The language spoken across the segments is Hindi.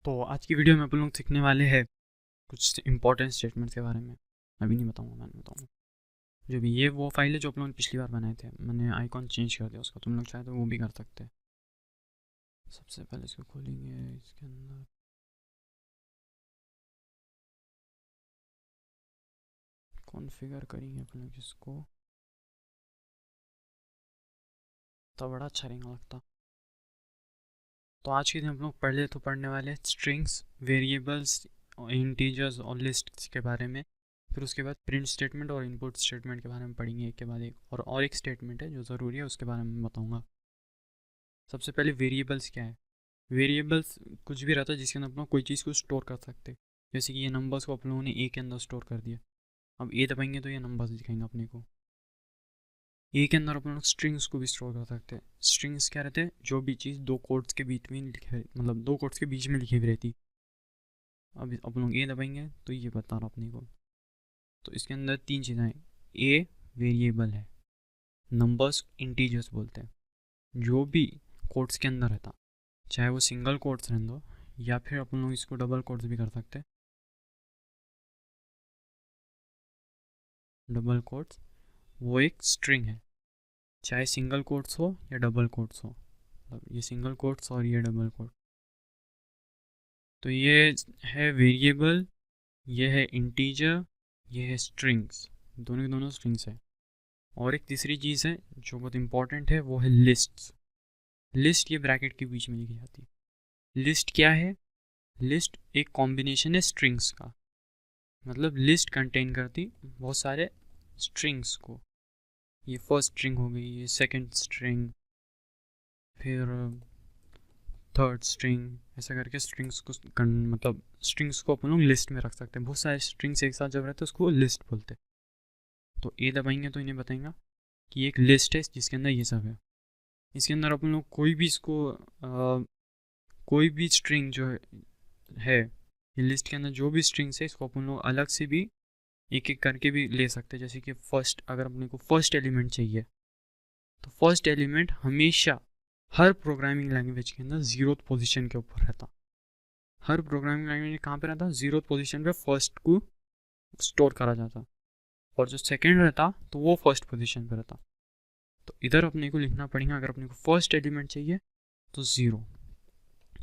तो आज की वीडियो में अपन लोग सीखने वाले हैं कुछ इंपॉर्टेंट स्टेटमेंट्स के बारे में। अभी नहीं बताऊंगा, मैं बताऊंगा जो भी ये वो फाइल है जो अपन लोगों ने पिछली बार बनाए थे। मैंने आइकॉन चेंज कर दिया उसका, तुम लोग चाहे तो वो भी कर सकते हैं। सबसे पहले इसको खोलेंगे, इसके अंदर कॉन्फ़िगर करेंगे अपन लोग इसको, तो बड़ा अच्छा रहेगा लगता। तो आज के दिन हम लोग पहले तो पढ़ने वाले हैं स्ट्रिंग्स, वेरिएबल्स, इंटीजर्स और लिस्ट्स के बारे में। फिर उसके बाद प्रिंट स्टेटमेंट और इनपुट स्टेटमेंट के बारे में पढ़ेंगे एक के बाद एक। और एक स्टेटमेंट है जो ज़रूरी है, उसके बारे में बताऊंगा। सबसे पहले वेरिएबल्स क्या है। वेरिएबल्स कुछ भी रहता है जिसके अंदर आप लोग कोई चीज़ को स्टोर कर सकते हैं। जैसे कि ये नंबर्स को आप लोगों ने ए के अंदर स्टोर कर दिया। अब ए दबाएंगे तो ये नंबर्स दिखाएंगे अपने को। ए के अंदर अपन लोग स्ट्रिंग्स को भी स्टोर कर सकते हैं। स्ट्रिंग्स क्या रहते हैं, जो भी चीज़ दो कोड्स के बीच में लिखे, मतलब दो कोड्स के बीच में लिखी हुई रहती। अब अपन लोग ए दबाएंगे तो ये बता रहा अपने को। तो इसके अंदर तीन चीज़ें हैं। ए वेरिएबल है, नंबर्स इंटीजर्स बोलते हैं। जो भी कोड्स के अंदर रहता, चाहे वो सिंगल कोट्स रहने दो या फिर अपन लोग इसको डबल कोट्स भी कर सकते हैं। डबल कोट्स वो एक स्ट्रिंग है, चाहे सिंगल कोट्स हो या डबल कोट्स हो। मतलब ये सिंगल कोट्स और ये डबल कोट। तो ये है वेरिएबल, ये है इंटीजर, ये है स्ट्रिंग्स। दोनों की दोनों स्ट्रिंग्स है। और एक तीसरी चीज़ है जो बहुत इंपॉर्टेंट है, वो है लिस्ट्स। लिस्ट ये ब्रैकेट के बीच में लिखी जाती है। लिस्ट क्या है, लिस्ट एक कॉम्बिनेशन है स्ट्रिंग्स का। मतलब लिस्ट कंटेन करती बहुत सारे स्ट्रिंग्स को। ये फर्स्ट स्ट्रिंग हो गई, ये सेकंड स्ट्रिंग, फिर थर्ड स्ट्रिंग, ऐसा करके स्ट्रिंग्स को मतलब स्ट्रिंग्स को अपन लोग लिस्ट में रख सकते हैं। बहुत सारे स्ट्रिंग्स एक साथ जब रहते हैं उसको लिस्ट बोलते हैं। तो ए दबाएंगे तो इन्हें बताएंगा कि एक लिस्ट है जिसके अंदर ये सब है। इसके अंदर अपन लोग कोई भी इसको कोई भी स्ट्रिंग जो है ये लिस्ट के अंदर जो भी स्ट्रिंग्स है इसको अपन लोग अलग से भी एक एक करके भी ले सकते हैं। जैसे कि फर्स्ट, अगर अपने को फर्स्ट एलिमेंट चाहिए तो फर्स्ट एलिमेंट हमेशा हर प्रोग्रामिंग लैंग्वेज के अंदर जीरो पोजीशन के ऊपर रहता। हर प्रोग्रामिंग लैंग्वेज कहाँ पे रहता, जीरो पोजीशन पे फर्स्ट को स्टोर करा जाता। और जो सेकंड रहता तो वो फर्स्ट पोजीशन पे रहता। तो इधर अपने को लिखना पड़ेगा, अगर अपने को फर्स्ट एलिमेंट चाहिए तो ज़ीरो,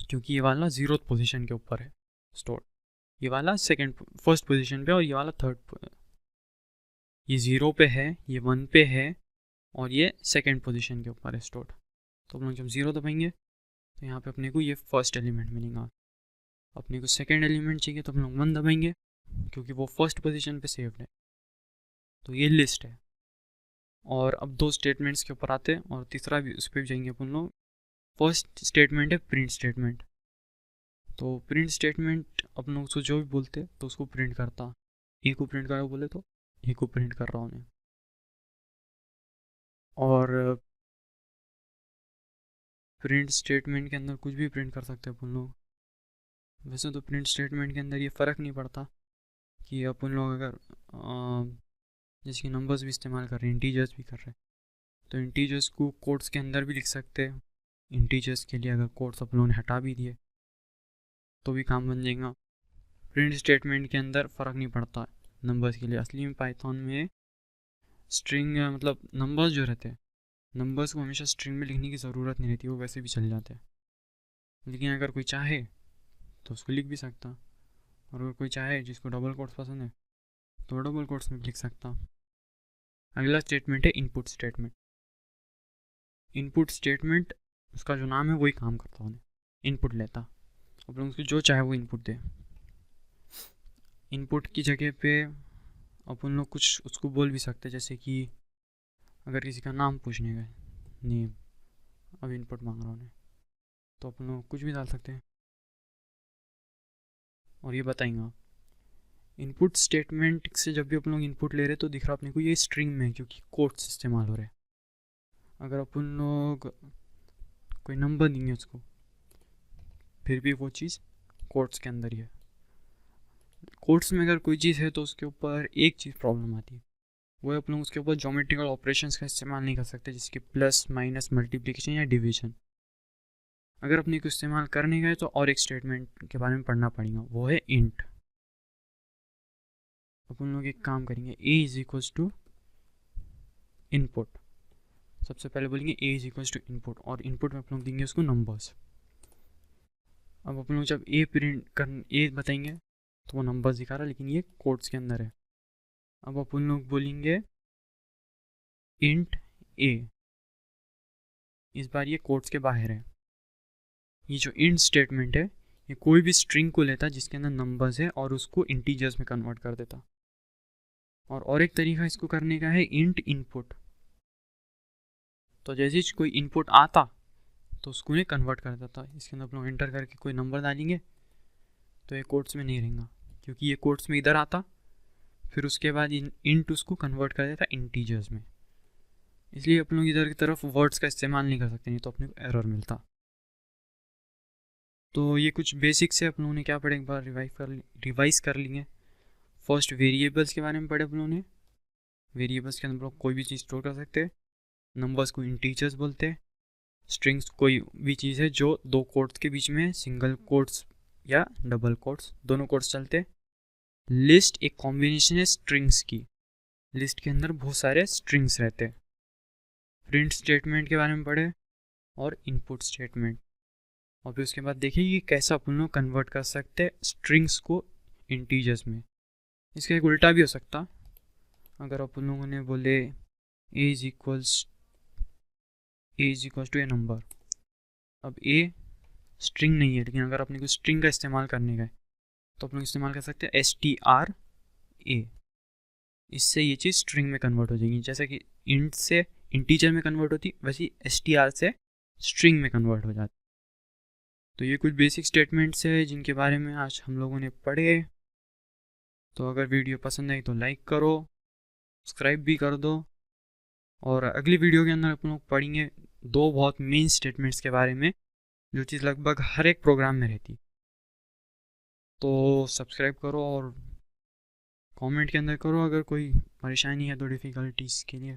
क्योंकि ये वाला जीरो पोजीशन के ऊपर है स्टोर। ये वाला सेकंड फर्स्ट पोजीशन पे और ये वाला थर्ड। ये ज़ीरो पे है, ये वन पे है और ये सेकंड पोजीशन के ऊपर है स्टोर। तो हम लोग जब ज़ीरो दबाएंगे तो यहाँ पे अपने को ये फर्स्ट एलिमेंट मिलेगा। अपने को सेकंड एलिमेंट चाहिए तो हम लोग वन दबाएंगे क्योंकि वो फर्स्ट पोजीशन पे सेव्ड है। तो ये लिस्ट है। और अब दो स्टेटमेंट्स के ऊपर आते हैं और तीसरा भी उस पर भी जाएंगे अपन लोग। फर्स्ट स्टेटमेंट है प्रिंट स्टेटमेंट। तो प्रिंट स्टेटमेंट अपन लोग उसको जो भी बोलते तो उसको प्रिंट करता। ए को प्रिंट करो बोले तो ए को प्रिंट कर रहा हूँ। और प्रिंट स्टेटमेंट के अंदर कुछ भी प्रिंट कर सकते हैं अपन लोग। वैसे तो प्रिंट स्टेटमेंट के अंदर ये फ़र्क नहीं पड़ता कि अपन लोग अगर जैसे कि नंबर्स भी इस्तेमाल कर रहे हैं, इंटीजर्स भी कर रहे हैं, तो इंटीजर्स को कोड्स के अंदर भी लिख सकते हैं। इंटीजर्स के लिए अगर कोड्स अपन लोगों ने हटा भी दिए तो भी काम बन जाएगा। प्रिंट स्टेटमेंट के अंदर फ़र्क नहीं पड़ता नंबर्स के लिए। असली में पाइथन में स्ट्रिंग मतलब नंबर्स जो रहते हैं, नंबर्स को हमेशा स्ट्रिंग में लिखने की ज़रूरत नहीं रहती, वो वैसे भी चल जाते हैं। लेकिन अगर कोई चाहे तो उसको लिख भी सकता। और अगर कोई चाहे जिसको डबल कोट्स पसंद है तो डबल कोट्स में लिख सकता। अगला स्टेटमेंट है इनपुट स्टेटमेंट। इनपुट स्टेटमेंट उसका जो नाम है वही काम करता है, इनपुट लेता। अब लोग उसको जो चाहे वो इनपुट दे। इनपुट की जगह पे अपन लोग कुछ उसको बोल भी सकते हैं, जैसे कि अगर किसी का नाम पूछने गए, नेम, अब इनपुट मांग रहा हूँ तो अपन लोग कुछ भी डाल सकते हैं और ये बताएंगा। इनपुट स्टेटमेंट से जब भी अपन लोग इनपुट ले रहे तो दिख रहा अपने को ये स्ट्रिंग में, क्योंकि कोट्स इस्तेमाल हो रहे हैं। अगर अपन लोग कोई नंबर देंगे उसको, फिर भी वो चीज़ कोट्स के अंदर ही है। कोट्स में अगर कोई चीज़ है तो उसके ऊपर एक चीज़ प्रॉब्लम आती है, वो अपन लोग उसके ऊपर ज्योमेट्रिकल ऑपरेशंस का इस्तेमाल नहीं कर सकते, जैसे कि प्लस माइनस मल्टीप्लिकेशन या डिवीजन। अगर अपने को इस्तेमाल करने गए तो और एक स्टेटमेंट के बारे में पढ़ना पड़ेगा, वो है इंट। अपन लोग एक काम करेंगे, ए इज इक्वल्स टू इनपुट। सबसे पहले बोलेंगे ए इज इक्वल्स टू इनपुट, और इनपुट में अपन लोग देंगे उसको नंबर्स। अब अपन लोग जब ए प्रिंट कर ए बताएंगे तो वो नंबर्स दिखा रहा है, लेकिन ये कोड्स के अंदर है। अब अपन लोग बोलेंगे इंट ए, इस बार ये कोड्स के बाहर है। ये जो इंट स्टेटमेंट है ये कोई भी स्ट्रिंग को लेता जिसके अंदर नंबर्स है और उसको इंटीजर्स में कन्वर्ट कर देता। और एक तरीका इसको करने का है इंट इनपुट। तो जैसे ही कोई इनपुट आता तो उसको ने कन्वर्ट कर देता। इसके अंदर आप लोग एंटर करके कोई नंबर डालेंगे तो ये कोट्स में नहीं रहेगा, क्योंकि ये कोट्स में इधर आता, फिर उसके बाद इंट उसको कन्वर्ट कर देता इंटीजर्स में। इसलिए अपन लोग इधर की तरफ वर्ड्स का इस्तेमाल नहीं कर सकते, नहीं तो अपने को एरर मिलता। तो ये कुछ बेसिक्स है, अपन लोगों ने क्या पढ़े एक बार रिवाइज कर लेंगे। फर्स्ट वेरिएबल्स के बारे में पढ़े अपन लोगों ने। वेरिएबल्स के अंदर कोई भी चीज़ स्टोर कर सकते हैं। नंबर्स को इंटीजर्स बोलते हैं। स्ट्रिंग्स कोई भी चीज़ है जो दो कोट्स के बीच में सिंगल कोट्स या डबल कोट्स दोनों कोट्स चलते हैं। लिस्ट एक कॉम्बिनेशन है स्ट्रिंग्स की, लिस्ट के अंदर बहुत सारे स्ट्रिंग्स रहते हैं। प्रिंट स्टेटमेंट के बारे में पढ़े और इनपुट स्टेटमेंट। और फिर उसके बाद देखिए कि कैसा अपन लोग कन्वर्ट कर सकते हैं स्ट्रिंग्स को इंटीजर्स में। इसका एक उल्टा भी हो सकता, अगर अपन लोगों ने बोले a is equals to a number. अब ए स्ट्रिंग नहीं है, लेकिन अगर अपने को स्ट्रिंग का इस्तेमाल करने का है तो अपन लोग इस्तेमाल कर सकते हैं STRA। इससे ये चीज़ स्ट्रिंग में कन्वर्ट हो जाएगी। जैसे कि इंट से इंटीजर में कन्वर्ट होती, वैसे STR से स्ट्रिंग में कन्वर्ट हो जाती। तो ये कुछ बेसिक स्टेटमेंट्स है जिनके बारे में आज हम लोगों ने पढ़े। तो अगर वीडियो पसंद आई तो लाइक करो, सब्सक्राइब भी कर दो। और अगली वीडियो के अंदर अपन लोग पढ़ेंगे दो बहुत मेन स्टेटमेंट्स के बारे में, जो चीज़ लगभग हर एक प्रोग्राम में रहती। तो सब्सक्राइब करो और कमेंट के अंदर करो अगर कोई परेशानी है तो डिफ़िकल्टीज़ के लिए।